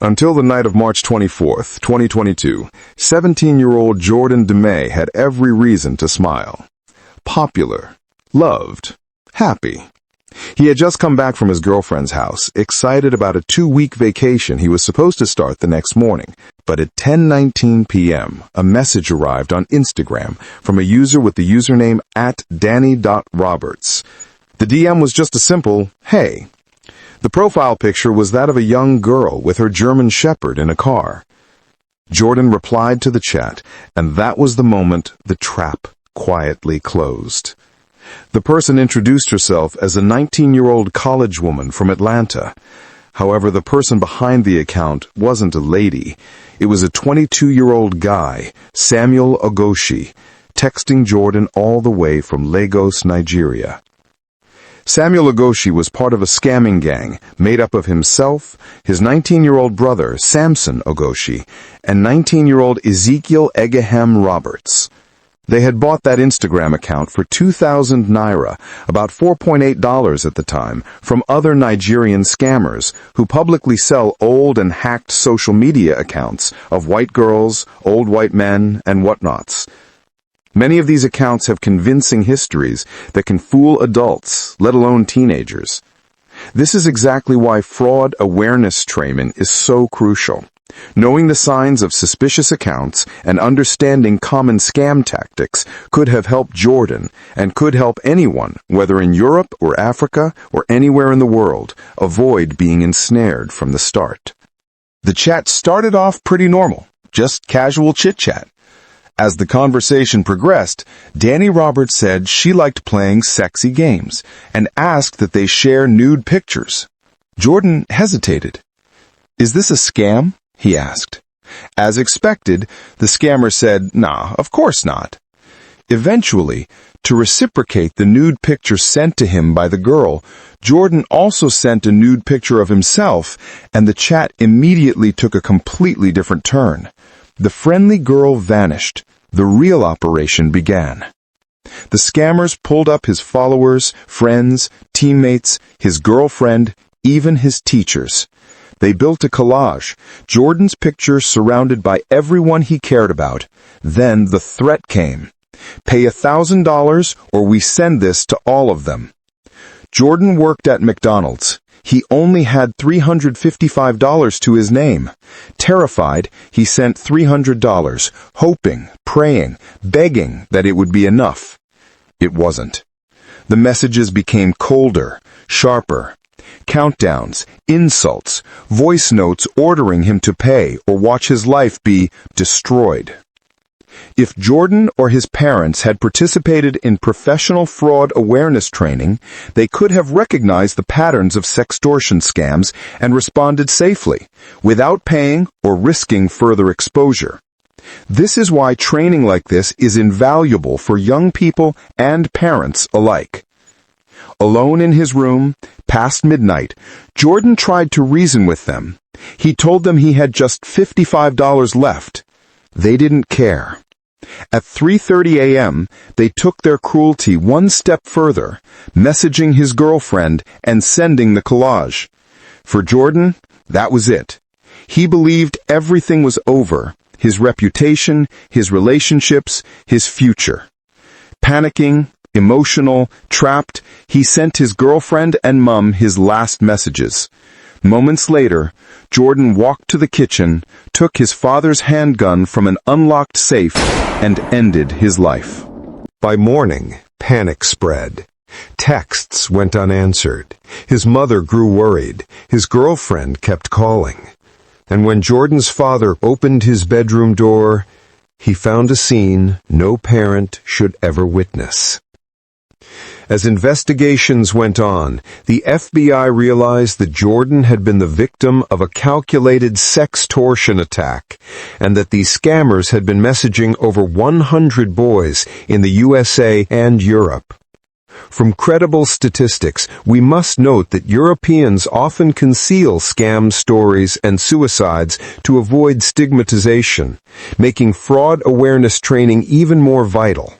Until the night of March 24th, 2022, 17-year-old Jordan DeMay had every reason to smile. Popular, loved, happy. He had just come back from his girlfriend's house, excited about a 2-week vacation he was supposed to start the next morning. But at 10:19 p.m., a message arrived on Instagram from a user with the username @Danny.Roberts. The DM was just a simple, "Hey." The profile picture was that of a young girl with her German Shepherd in a car. Jordan replied to the chat, and that was the moment the trap quietly closed. The person introduced herself as a 19-year-old college woman from Atlanta. However, the person behind the account wasn't a lady. It was a 22-year-old guy, Samuel Ogoshi, texting Jordan all the way from Lagos, Nigeria. Samuel Ogoshi was part of a scamming gang made up of himself, his 19-year-old brother, Samson Ogoshi, and 19-year-old Ezekiel Egehem Roberts. They had bought that Instagram account for 2,000 naira, about $4.8 at the time, from other Nigerian scammers who publicly sell old and hacked social media accounts of white girls, old white men, and whatnots. Many of these accounts have convincing histories that can fool adults, let alone teenagers. This is exactly why fraud awareness training is so crucial. Knowing the signs of suspicious accounts and understanding common scam tactics could have helped Jordan and could help anyone, whether in Europe or Africa or anywhere in the world, avoid being ensnared from the start. The chat started off pretty normal, just casual chit-chat. As the conversation progressed, Danny Roberts said she liked playing sexy games and asked that they share nude pictures. Jordan hesitated. "Is this a scam?" he asked. As expected, the scammer said, "Nah, of course not." Eventually, to reciprocate the nude picture sent to him by the girl, Jordan also sent a nude picture of himself, and the chat immediately took a completely different turn. The friendly girl vanished. The real operation began. The scammers pulled up his followers, friends, teammates, his girlfriend, even his teachers. They built a collage, Jordan's picture surrounded by everyone he cared about. Then the threat came. "Pay $1,000 or we send this to all of them." Jordan worked at McDonald's. He only had $355 to his name. Terrified, he sent $300, hoping, praying, begging that it would be enough. It wasn't. The messages became colder, sharper. Countdowns, insults, voice notes ordering him to pay or watch his life be destroyed. If Jordan or his parents had participated in professional fraud awareness training, they could have recognized the patterns of sextortion scams and responded safely, without paying or risking further exposure. This is why training like this is invaluable for young people and parents alike. Alone in his room, past midnight, Jordan tried to reason with them. He told them he had just $55 left. They didn't care. At 3:30 a.m., they took their cruelty one step further, messaging his girlfriend and sending the collage. For Jordan, that was it. He believed everything was over, his reputation, his relationships, his future. Panicking, emotional, trapped, he sent his girlfriend and mom his last messages. Moments later, Jordan walked to the kitchen, took his father's handgun from an unlocked safe, and ended his life. By morning, panic spread. Texts went unanswered. His mother grew worried. His girlfriend kept calling. And when Jordan's father opened his bedroom door, he found a scene no parent should ever witness. As investigations went on, the FBI realized that Jordan had been the victim of a calculated sextortion attack, and that these scammers had been messaging over 100 boys in the USA and Europe. From credible statistics, we must note that Europeans often conceal scam stories and suicides to avoid stigmatization, making fraud awareness training even more vital.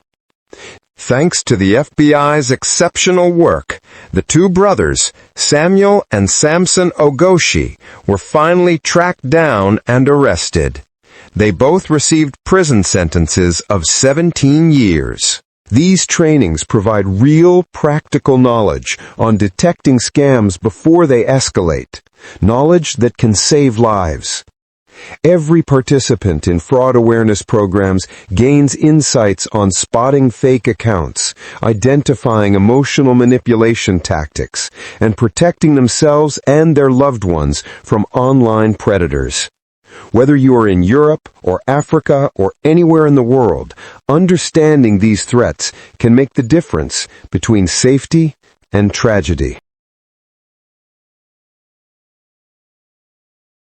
Thanks to the FBI's exceptional work, the two brothers, Samuel and Samson Ogoshi, were finally tracked down and arrested. They both received prison sentences of 17 years. These trainings provide real, practical knowledge on detecting scams before they escalate, knowledge that can save lives. Every participant in fraud awareness programs gains insights on spotting fake accounts, identifying emotional manipulation tactics, and protecting themselves and their loved ones from online predators. Whether you are in Europe or Africa or anywhere in the world, understanding these threats can make the difference between safety and tragedy.